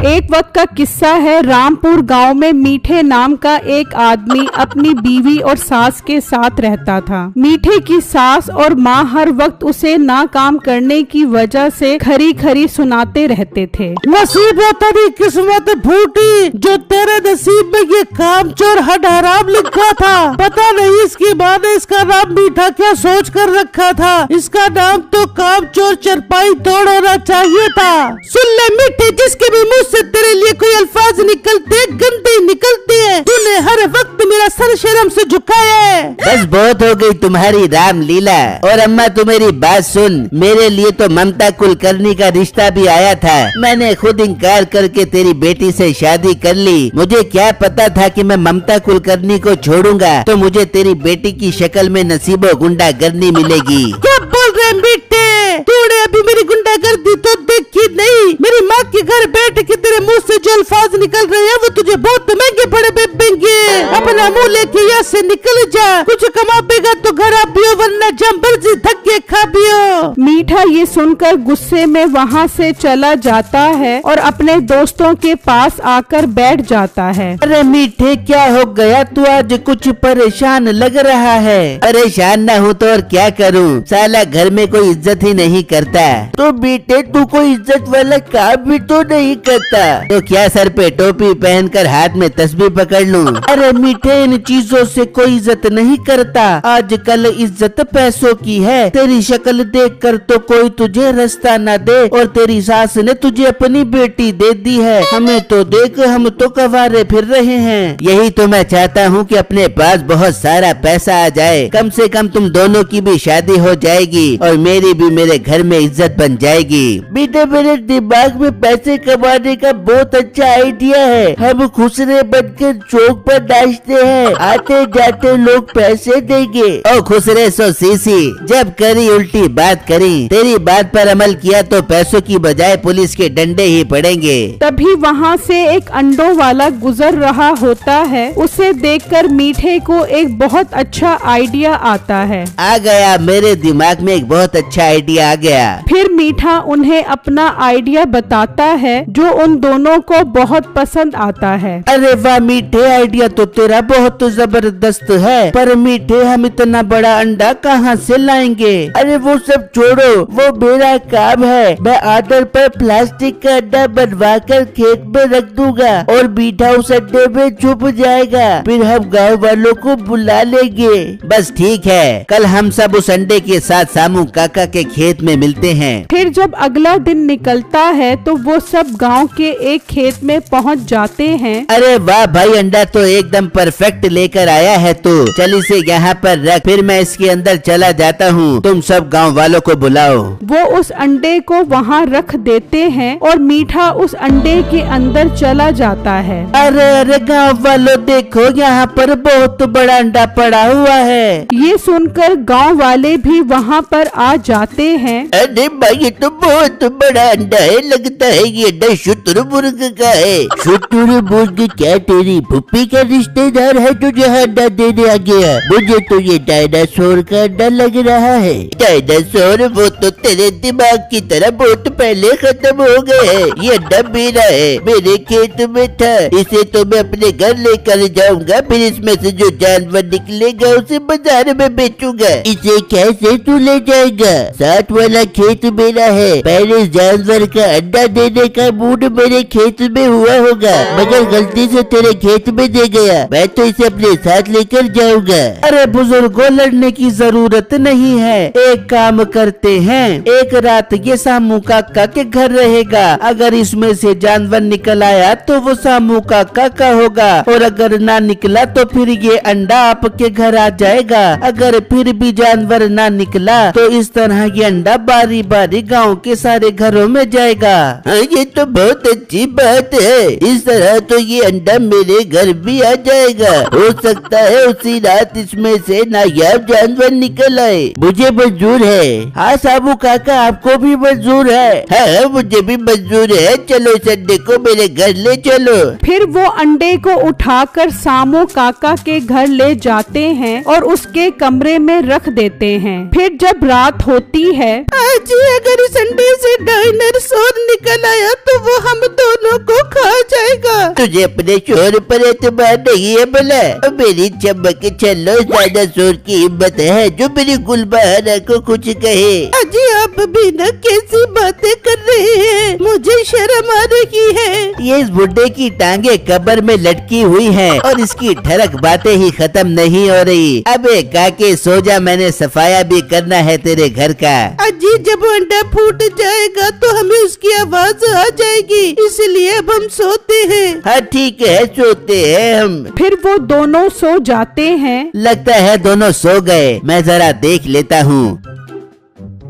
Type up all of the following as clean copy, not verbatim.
एक वक्त का किस्सा है। रामपुर गांव में मीठे नाम का एक आदमी अपनी बीवी और सास के साथ रहता था। मीठे की सास और माँ हर वक्त उसे ना काम करने की वजह से खरी खरी सुनाते रहते थे। नसीब तेरी किस्मत फूटी जो तेरे नसीब में ये कामचोर हड हराम लिखा था। पता नहीं इसकी माँ ने इसका नाम मीठा क्या सोच कर रखा था। इसका नाम तो कामचोर चरपाई तोड़ होना चाहिए था। सुन ले मीठे, जिसके भी मुंह से तेरे लिए कोई अल्फाज निकलते गंदे निकलते हैं। तूने हर वक्त मेरा सर शर्म से झुकाया है। बस बहुत हो गई तुम्हारी रामलीला। और अम्मा तू मेरी बात सुन, मेरे लिए तो ममता कुलकर्णी का रिश्ता भी आया था। मैंने खुद इनकार करके तेरी बेटी से शादी कर ली। मुझे क्या पता था कि मैं ममता कुलकर्णी को छोड़ूंगा तो मुझे तेरी बेटी की शक्ल में नसीबो गुंडागर्दी मिलेगी। क्या बोल रहे बेटे, तूने अभी मेरी गुंडागर्दी तो देखी नहीं। मेरी माँ के घर बैठ के तेरे मुंह से जो अल्फाज निकल रहे हैं वो तुझे बहुत महंगे पड़े बेबेंगे। अपना मुंह लेके यहाँ से निकल जा। कुछ कमा पेगा तो घर आ पियो, वरना जमबर्जी धक्के खा पियो। मीठा ये सुनकर गुस्से में वहाँ से चला जाता है और अपने दोस्तों के पास आकर बैठ जाता है। अरे मीठे, क्या हो गया? तू आज कुछ परेशान लग रहा है। परेशान न हूँ तो और क्या करूँ, साला घर में कोई इज्जत ही नहीं करता। तो बेटे तू कोई इज्जत वाला काम भी तो नहीं करता, तो क्या सर पे टोपी पहनकर हाथ में तस्बीह पकड़ लूं? अरे मीठे, इन चीजों से कोई इज्जत नहीं करता। आजकल इज्जत पैसों की है। तेरी शक्ल देखकर तो कोई तुझे रास्ता न दे, और तेरी सास ने तुझे अपनी बेटी दे दी है। हमें तो देख, हम तो कवारे फिर रहे हैं। यही तो मैं चाहता हूँ कि अपने पास बहुत सारा पैसा आ जाए। कम से कम तुम दोनों की भी शादी हो जाएगी और मेरी भी मेरे घर में इज्जत बन जाएगी। बेटा मेरे दिमाग में पैसे कमाने का बहुत अच्छा आइडिया है। हम खुसरे बनकर चौक पर नाचते हैं, आते जाते लोग पैसे देंगे। ओ खुसरे सो सीसी, जब करी उल्टी बात करी। तेरी बात पर अमल किया तो पैसों की बजाय पुलिस के डंडे ही पड़ेंगे। तभी वहाँ से एक अंडों वाला गुजर रहा होता है। उसे देखकर मीठे को एक बहुत अच्छा आइडिया आता है। आ गया, मेरे दिमाग में एक बहुत अच्छा आइडिया आ गया। फिर मीठा उन्हें अपना आइडिया बताता है जो उन दोनों को बहुत पसंद आता है। अरे वाह मीठे, आइडिया तो तेरा बहुत जबरदस्त है, पर मीठे हम इतना बड़ा अंडा कहाँ से लाएंगे? अरे वो सब छोड़ो, वो मेरा काम है। मैं आर्डर पर प्लास्टिक का अंडा बनवा कर खेत में रख दूंगा और मीठा उस अंडे में छुप जाएगा। फिर हम गाँव वालों को बुला लेंगे। बस ठीक है, कल हम सब उस अंडे के साथ सामू काका के खेत में मिलते हैं। फिर जब अगला दिन निकलता है तो वो सब गांव के एक खेत में पहुंच जाते हैं। अरे वाह भाई, अंडा तो एकदम परफेक्ट लेकर आया है तू। चल इसे यहाँ पर रख, फिर मैं इसके अंदर चला जाता हूँ। तुम सब गांव वालों को बुलाओ। वो उस अंडे को वहाँ रख देते हैं और मीठा उस अंडे के अंदर चला जाता है। अरे अरे गाँव वालों देखो, यहाँ पर बहुत बड़ा अंडा पड़ा हुआ है। ये सुनकर गांव वाले भी वहाँ पर आ जाते हैं। अरे भाई ये तो बहुत बड़ा अंडा है, लगता है ये अंडा शुतुरमुर्ग का है। शुतुरमुर्ग क्या तेरी फुप्पी का रिश्तेदार है जो जहाँ अंडा देने आ गया? मुझे तो ये डायनासोर का अंडा लग रहा है। डायनासोर? वो तो तेरे दिमाग की तरह बहुत पहले खत्म हो गए है। ये अंडा मेरा है, मेरे खेत में था। इसे तो मैं अपने घर लेकर जाऊंगा, फिर इसमें से जो जानवर निकलेगा उसे बाजार में बेचूंगा। इसे कैसे तू ले जाएगा? साथ वाला खेत मेरा है। पहले जानवर का अंडा देने का मूड मेरे खेत में हुआ होगा, मगर गलती से तेरे खेत में दे गया। मैं तो इसे अपने साथ लेकर जाऊंगा। अरे बुजुर्गों, लड़ने की जरूरत नहीं है। एक काम करते हैं, एक रात ये सामू काका के घर रहेगा। अगर इसमें से जानवर निकल आया तो वो सामू काका का होगा, और अगर ना निकला तो फिर ये अंडा आपके घर आ जाएगा। अगर फिर भी जानवर ना निकला तो इस तरह ये अंडा बारी बारी गांव के सारे घरों में जाएगा। ये तो बहुत अच्छी बात है। इस तरह तो ये अंडा मेरे घर भी आ जाएगा। हो सकता है उसी रात इसमें से नायाब जानवर निकल आए। मुझे मंजूर है। हाँ साबू काका, आपको भी मंजूर है? हाँ मुझे भी मंजूर है। चलो इस अंडे को मेरे घर ले चलो। फिर वो अंडे को उठाकर सामू काका के घर ले जाते हैं और उसके कमरे में रख देते हैं। फिर जब रात होती है। जी अगर इस अंडे से डायनासोर निकल आया तो वो हम दोनों को खा जाएगा। तुझे अपने शोर पर एतबार नहीं है भला? मेरी चमक चलो डायनासोर की हिम्मत है जो मेरी गुलबहारा को कुछ कहे। अजी आप भी न कैसी बातें कर रहे हैं, मुझे शर्म आ रही है। ये इस बुड्ढे की टांगे कब्र में लटकी हुई हैं और इसकी ठरक बातें ही खत्म नहीं हो रही। अबे काके सो जा, मैंने सफाया भी करना है तेरे घर का। अजी जब अंडा फूट जाएगा तो हमें उसकी आवाज आ जाएगी, इसलिए अब हम सोते हैं। हाँ ठीक है, सोते हैं हम। फिर वो दोनों सो जाते हैं। लगता है दोनों सो गए, मैं जरा देख लेता हूँ।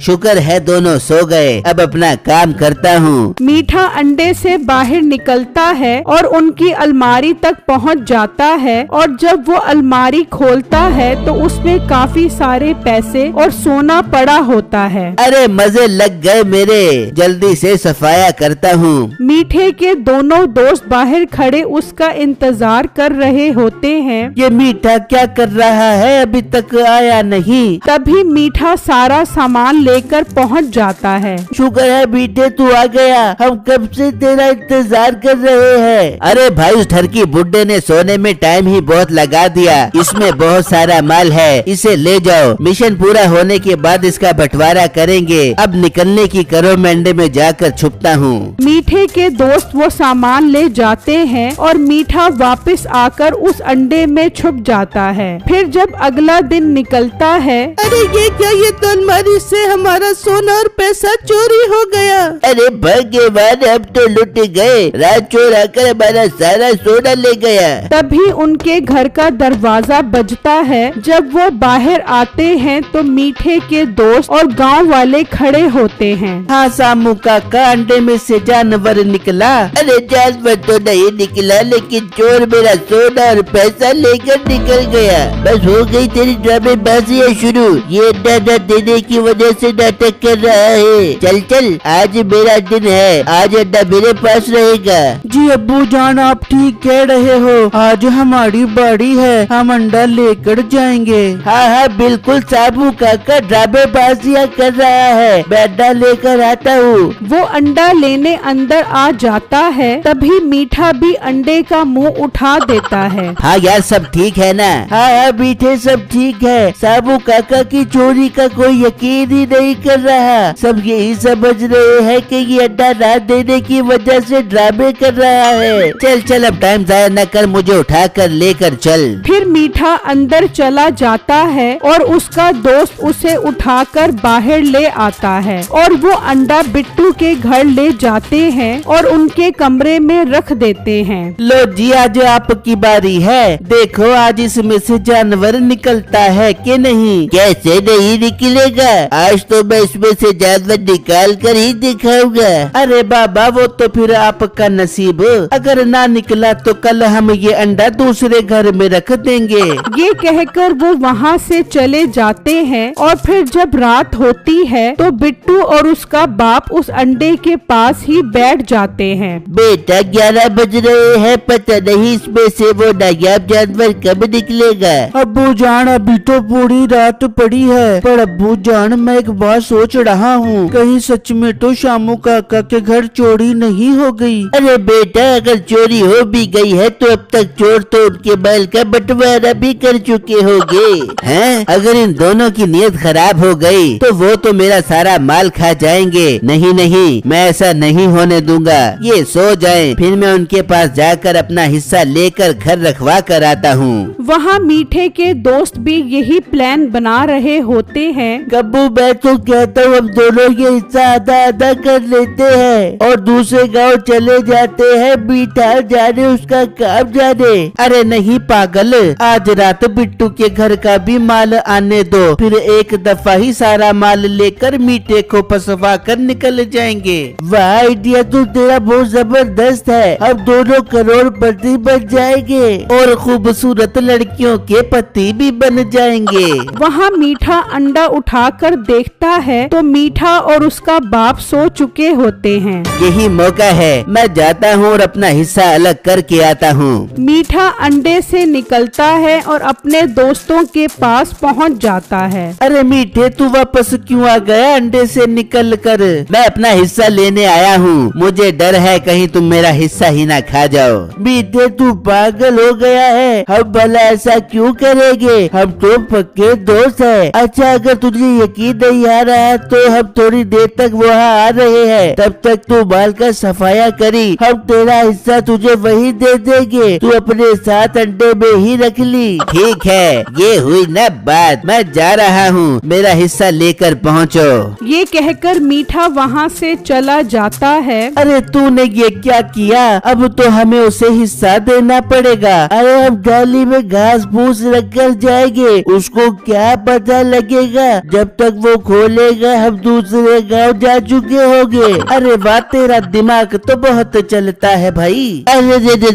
शुक्र है दोनों सो गए, अब अपना काम करता हूँ। मीठा अंडे से बाहर निकलता है और उनकी अलमारी तक पहुँच जाता है, और जब वो अलमारी खोलता है तो उसमें काफी सारे पैसे और सोना पड़ा होता है। अरे मजे लग गए मेरे, जल्दी से सफाया करता हूँ। मीठे के दोनों दोस्त बाहर खड़े उसका इंतजार कर रहे होते हैं। ये मीठा क्या कर रहा है, अभी तक आया नहीं। तभी मीठा सारा सामान लेकर पहुंच जाता है। शुक्र है मीठे तू आ गया, हम कब से तेरा इंतजार कर रहे हैं। अरे भाई उस ठरकी बुड्ढे ने सोने में टाइम ही बहुत लगा दिया, इसमें बहुत सारा माल है, इसे ले जाओ। मिशन पूरा होने के बाद इसका बंटवारा करेंगे। अब निकलने की करो, मैं अंडे में जाकर छुपता हूँ। मीठे के दोस्त वो सामान ले जाते हैं और मीठा वापस आकर उस अंडे में छुप जाता है। फिर जब अगला दिन निकलता है, अरे ये क्या, ये तो अलमारी से हमारा सोना और पैसा चोरी हो गया। अरे भाग्यवान, अब तो लुट गए, रात चोर आकर हमारा सारा सोना ले गया। तभी उनके घर का दरवाजा बजता है। जब वो बाहर आते हैं तो मीठे के दोस्त और गांव वाले खड़े होते हैं। हाँ सामू काका, अंडे में से जानवर निकला। अरे जानवर तो नहीं निकला, लेकिन चोर मेरा सोना और पैसा लेकर निकल गया। बस हो गई तेरी ड्रामेबाजियां शुरू, ये अंडा देने की वजह से नाटक कर रहा है। चल चल, आज मेरा दिन है, आज अंडा मेरे पास रहेगा। जी अब्बू जान आप ठीक कह रहे हो, आज हमारी बारी है, हम अंडा लेकर जाएंगे। हाँ हाँ बिल्कुल, साबू काका ड्रामेबाजियां कर रहा है, मैं अंडा लेकर आता हूँ। वो अंडा लेने अंदर आ जाता है। तभी मीठा भी अंडे का मुंह उठा देता है। हाँ यार सब ठीक है ना? हाँ हाँ मीठे सब ठीक है, साबू काका की चोरी का कोई यकीन ही नहीं कर रहा। सब यही समझ रहे हैं कि ये अंडा ना देने की वजह से ड्रामे कर रहा है। चल चल, अब टाइम जाया न कर, मुझे उठा कर लेकर चल। फिर मीठा अंदर चला जाता है और उसका दोस्त उसे उठाकर बाहर ले आता है, और वो अंडा बिट्टू के घर ले जाते हैं और उनके कमरे में रख देते हैं। लो जी, आज आपकी बारी है, देखो आज इसमें से जानवर निकलता है कि नहीं। कैसे नहीं निकलेगा, आज तो मैं इसमें से जानवर निकाल कर ही दिखाऊंगा। अरे बाबा वो तो फिर आपका नसीब, अगर ना निकला तो कल हम ये अंडा दूसरे घर में रख देंगे। ये कहकर वो वहाँ से चले जाते हैं, और फिर जब रात होती है तो बिट्टू और उसका बाप उस अंडे के पास ही बैठ जाते हैं। बेटा 11 बज रहे हैं, पता नहीं इसमें से वो नायाब जानवर कब निकलेगा। अब्बू जान अभी तो पूरी रात पड़ी है, पर अब्बू जान मैं एक बात सोच रहा हूँ, कहीं सच में तो शामू काका के घर चोरी नहीं हो गई। अरे बेटा अगर चोरी हो भी गई है तो अब तक चोर तो उनके बैल का बंटवारा भी कर चुके होंगे। हैं? अगर इन दोनों की नीयत खराब हो गई तो वो तो मेरा सारा माल खा जाएंगे। नहीं नहीं, मैं ऐसा नहीं होने दूंगा, ये सो जाएं, फिर मैं उनके पास जाकर अपना हिस्सा लेकर घर रखवा कर आता हूँ। वहाँ मीठे के दोस्त भी यही प्लान बना रहे होते हैं। कब्बू मैं तो कहता हूँ हम दोनों ये हिस्सा आधा आधा कर लेते हैं और दूसरे गांव चले जाते हैं, मीठा जाने उसका काम जाने। अरे नहीं पागल, आज रात बिट्टू के घर का भी माल आने दो, फिर एक दफा ही सारा माल लेकर मीठे को फंसवा कर निकल जाएंगे। वाह आइडिया तो तेरा बहुत जबरदस्त है, हम दोनों करोड़पति बन जाएंगे और खूबसूरत लड़कियों के पति भी बन जाएंगे। वहाँ मीठा अंडा उठाकर देखता देखता है तो मीठा और उसका बाप सो चुके होते हैं। यही मौका है, मैं जाता हूँ और अपना हिस्सा अलग करके आता हूँ। मीठा अंडे से निकलता है और अपने दोस्तों के पास पहुंच जाता है। अरे मीठे, तू वापस क्यों आ गया अंडे से निकल कर? मैं अपना हिस्सा लेने आया हूँ, मुझे डर है कहीं तुम मेरा हिस्सा ही ना खा जाओ। मीठे, तू पागल हो गया है, हम भला ऐसा क्यों करेंगे? हम तो पक्के दोस्त हैं। अच्छा, अगर तुझे यकीन नहीं आ रहा है तो हम थोड़ी देर तक वहाँ आ रहे हैं, तब तक तू बाल का सफाया करी, हम तेरा हिस्सा तुझे वही दे देंगे, तू अपने साथ अंडे में ही रख ली। ठीक है, ये हुई ना बात, मैं जा रहा हूँ, मेरा हिस्सा लेकर पहुँचो। ये कहकर मीठा वहाँ से चला जाता है। अरे तूने ये क्या किया? अब तो हमें उसे हिस्सा देना पड़ेगा। अरे हम गाली में घास फूस रख कर जाएंगे, उसको क्या पता लगेगा? जब तक वो खोलेगा हम दूसरे गांव जा चुके होंगे। अरे वाह, तेरा दिमाग तो बहुत चलता है भाई। अरे दे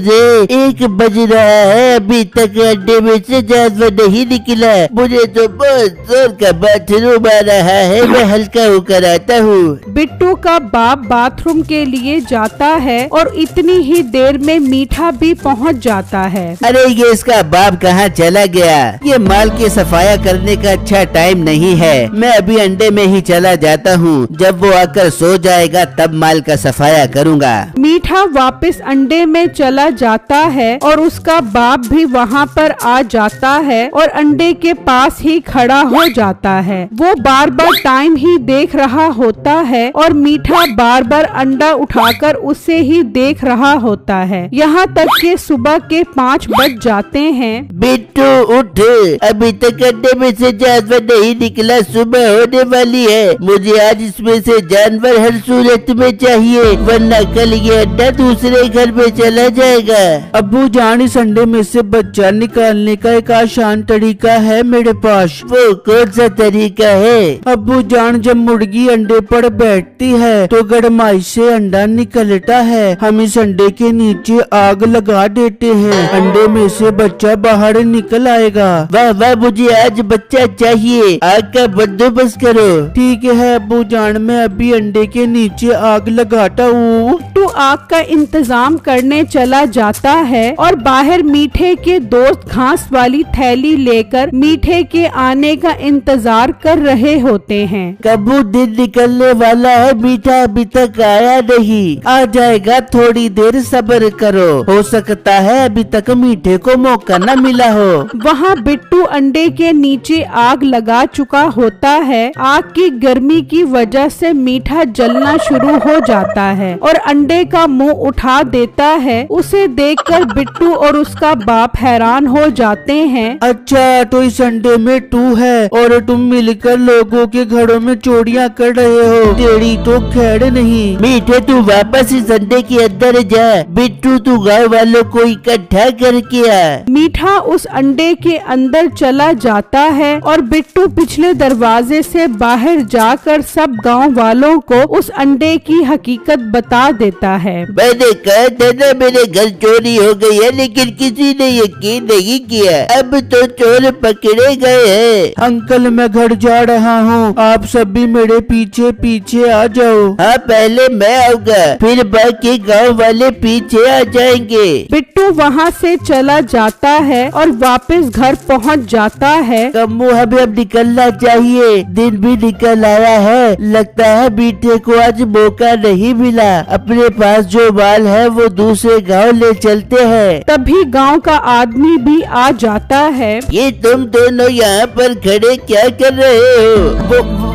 1 बज रहा है, अभी तक अड्डे में से जानवर नहीं निकला। मुझे तो बहुत जोर का बाथरूम आ रहा है, मैं हल्का होकर आता हूँ। बिट्टू का बाप बाथरूम के लिए जाता है और इतनी ही देर में मीठा भी पहुंच जाता है। अरे ये इसका बाप कहाँ चला गया? ये माल की सफाया करने का अच्छा टाइम नहीं है, मैं अभी अंडे में ही चला जाता हूँ, जब वो आकर सो जाएगा तब माल का सफाया करूँगा। मीठा वापस अंडे में चला जाता है और उसका बाप भी वहाँ पर आ जाता है और अंडे के पास ही खड़ा हो जाता है। वो बार बार टाइम ही देख रहा होता है और मीठा बार बार अंडा उठाकर उसे ही देख रहा होता है। यहाँ तक कि सुबह के 5 बज जाते हैं। बिट्टू उठ, अभी तक अंडे में से जानवर नहीं निकला, सुबह होने वाली है। मुझे आज इसमें से जानवर हर सूरत में चाहिए, वरना कल ये अंडा दूसरे घर में चला जाएगा। अब्बू जान, इस अंडे में से बच्चा निकालने का एक आसान तरीका है मेरे पास। वो कौन सा तरीका है? अब्बू जान, जब मुर्गी अंडे पर बैठती है तो गरमाई से अंडा निकलता है। हम इस अंडे के नीचे आग लगा देते हैं, अंडे में से बच्चा बाहर निकल आएगा। वाह वाह, मुझे आज बच्चा चाहिए, आग का बंदोबस्त करो। ठीक है अब्बू जान, मैं अभी अंडे के नीचे आग लगाता हूँ। बिट्टू आग का इंतजाम करने चला जाता है और बाहर मीठे के दोस्त घास वाली थैली लेकर मीठे के आने का इंतजार कर रहे होते हैं। कब दिन निकलने वाला है, मीठा अभी तक आया नहीं। आ जाएगा, थोड़ी देर सब्र करो, हो सकता है अभी तक मीठे को मौका न मिला हो। वहाँ बिट्टू अंडे के नीचे आग लगा चुका होता है। आग की गर्मी की वजह से मीठा जलना शुरू हो जाता है और अंडे का मुंह उठा देता है। उसे देखकर बिट्टू और उसका बाप हैरान हो जाते हैं। अच्छा, तो इस अंडे में तू है और तुम मिलकर लोगों के घरों में चोरियां कर रहे हो। तेरी तो खैर नहीं। मीठे, तू वापस इस अंडे के अंदर जा। बिट्टू, तू गाँव वालों को इकट्ठा करके आ। मीठा उस अंडे के अंदर चला जाता है और बिट्टू पिछले दरवाजे से बाहर जाकर सब गांव वालों को उस अंडे की हकीकत बता देता है। मैंने कहा था ना मेरे घर चोरी हो गई है, लेकिन किसी ने यकीन नहीं किया। अब तो चोर पकड़े गए हैं। अंकल, मैं घर जा रहा हूँ, आप सब भी मेरे पीछे पीछे आ जाओ। हाँ, पहले मैं आऊंगा, फिर बाकी गांव वाले पीछे आ जाएंगे। बिट्टू वहाँ से चला जाता है और वापस घर पहुँच जाता है। कम्मू, हमें अब निकलना चाहिए, दिन भी निकल आया है। लगता है मीठे को आज मौका नहीं मिला। अपने पास जो माल है वो दूसरे गांव ले चलते हैं। तभी गांव का आदमी भी आ जाता है। ये तुम दोनों यहाँ पर खड़े क्या कर रहे हो?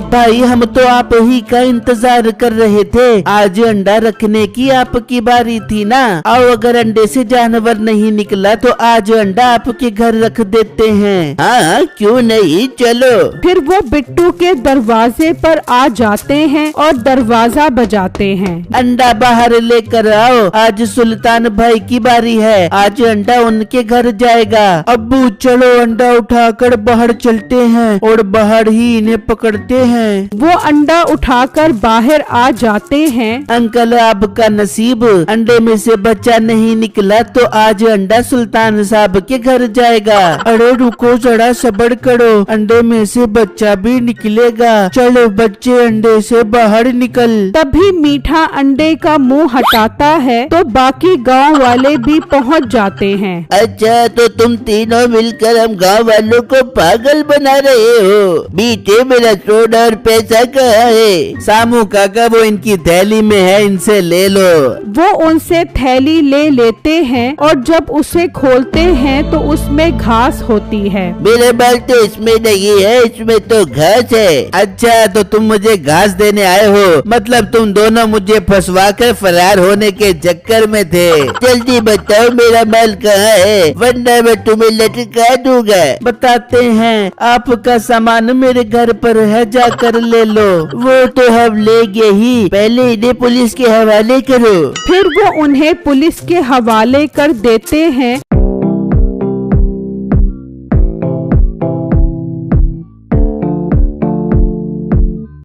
भाई, हम तो आप ही का इंतजार कर रहे थे। आज अंडा रखने की आपकी बारी थी ना। आओ, अगर अंडे से जानवर नहीं निकला तो आज अंडा आपके घर रख देते हैं। हाँ, क्यों नहीं, चलो। फिर वो बिट्टू के दरवाजे पर आ जाते हैं और दरवाजा बजाते हैं। अंडा बाहर लेकर आओ, आज सुल्तान भाई की बारी है, आज अंडा उनके घर जाएगा। अब्बू, चलो अंडा उठाकर बाहर चलते हैं और बाहर ही इन्हें में पकड़ते हैं। वो अंडा उठाकर बाहर आ जाते हैं। अंकल आपका नसीब, अंडे में से बच्चा नहीं निकला तो आज अंडा सुल्तान साहब के घर जाएगा। अरे रुको जरा सब्र करो, अंडे में से बच्चा भी निकलेगा। चलो बच्चे अंडे से बाहर निकल। तभी मीठा अंडे का मुंह हटाता है तो बाकी गांव वाले भी पहुंच जाते हैं। अच्छा तो तुम तीनों मिलकर हम गांव वालों को पागल बना रहे हो। मीठे मेरा सोना और पैसा कहाँ है? सामू काका वो इनकी थैली में है, इनसे ले लो। वो उनसे थैली ले लेते हैं और जब उसे खोलते हैं तो उसमें घास होती है। मेरा बाल तो इसमें नहीं है, इसमें तो घास है। अच्छा तो तुम मुझे घास देने आए हो, मतलब तुम दोनों मुझे फंसवा कर फरार होने के चक्कर में थे। जल्दी बताओ मेरा माल कहाँ है, वरना मैं तुम्हें लटका दूंगा। बताते हैं, आपका सामान मेरे घर पर है, जाकर ले लो। वो तो हम लेंगे ही, पहले इन्हें पुलिस के हवाले करो। फिर वो उन्हें पुलिस के हवाले कर देते हैं।